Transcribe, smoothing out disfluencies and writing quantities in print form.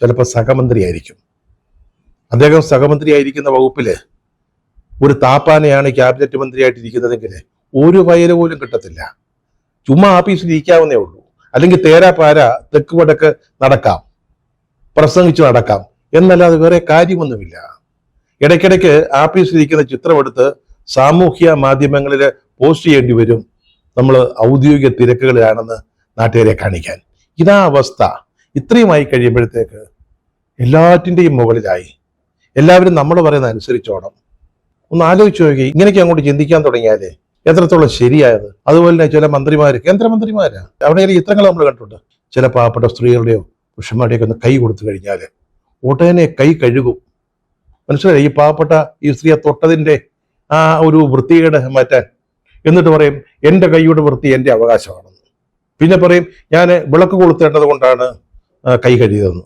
ചിലപ്പോൾ സഹമന്ത്രിയായിരിക്കും. അദ്ദേഹം സഹമന്ത്രിയായിരിക്കുന്ന വകുപ്പിൽ ഒരു താപ്പാനെയാണ് ക്യാബിനറ്റ് മന്ത്രിയായിട്ടിരിക്കുന്നതെങ്കിൽ ഒരു ഫയൽ പോലും കിട്ടത്തില്ല. ചുമ്മാ ആഫീസിൽ ഇരിക്കാവുന്നേ ഉള്ളൂ. അല്ലെങ്കിൽ തേരാപാര തെക്ക് വടക്ക് നടക്കാം, പ്രസംഗിച്ചു നടക്കാം എന്നല്ലാതെ വേറെ കാര്യമൊന്നുമില്ല. ഇടയ്ക്കിടയ്ക്ക് ആഫീസിലിരിക്കുന്ന ചിത്രമെടുത്ത് സാമൂഹ്യ മാധ്യമങ്ങളിൽ പോസ്റ്റ് ചെയ്യേണ്ടി വരും, നമ്മൾ ഔദ്യോഗിക തിരക്കുകളിലാണെന്ന് നാട്ടുകാരെ കാണിക്കാൻ. ഇതാ അവസ്ഥ. ഇത്രയുമായി കഴിയുമ്പോഴത്തേക്ക് എല്ലാറ്റിൻ്റെയും മുകളിലായി എല്ലാവരും നമ്മൾ പറയുന്നത് അനുസരിച്ചോണം. ഒന്ന് ആലോചിച്ച് നോക്കി, ഇങ്ങനെയൊക്കെ അങ്ങോട്ട് ചിന്തിക്കാൻ തുടങ്ങിയാലേ എത്രത്തോളം ശരിയായത്. അതുപോലെ തന്നെ ചില മന്ത്രിമാര്, കേന്ദ്രമന്ത്രിമാരാ, അവിടെ ചിത്രങ്ങൾ നമ്മൾ കണ്ടിട്ടുണ്ട്. ചില പാവപ്പെട്ട സ്ത്രീകളുടെയോ പുരുഷന്മാരുടെയൊക്കെ ഒന്ന് കൈ കൊടുത്തു കഴിഞ്ഞാൽ ഉടനെ കൈ കഴുകും. മനസ്സിലായി? ഈ പാവപ്പെട്ട ഈ സ്ത്രീയെ തൊട്ടതിൻ്റെ ആ ഒരു വൃത്തികേട് മാറ്റാൻ. എന്നിട്ട് പറയും എൻ്റെ കൈയുടെ വൃത്തി എൻ്റെ അവകാശമാണെന്ന്. പിന്നെ പറയും ഞാൻ വിളക്ക് കൊളുത്തേണ്ടത് കൊണ്ടാണ് കൈ കഴുകിയതെന്ന്.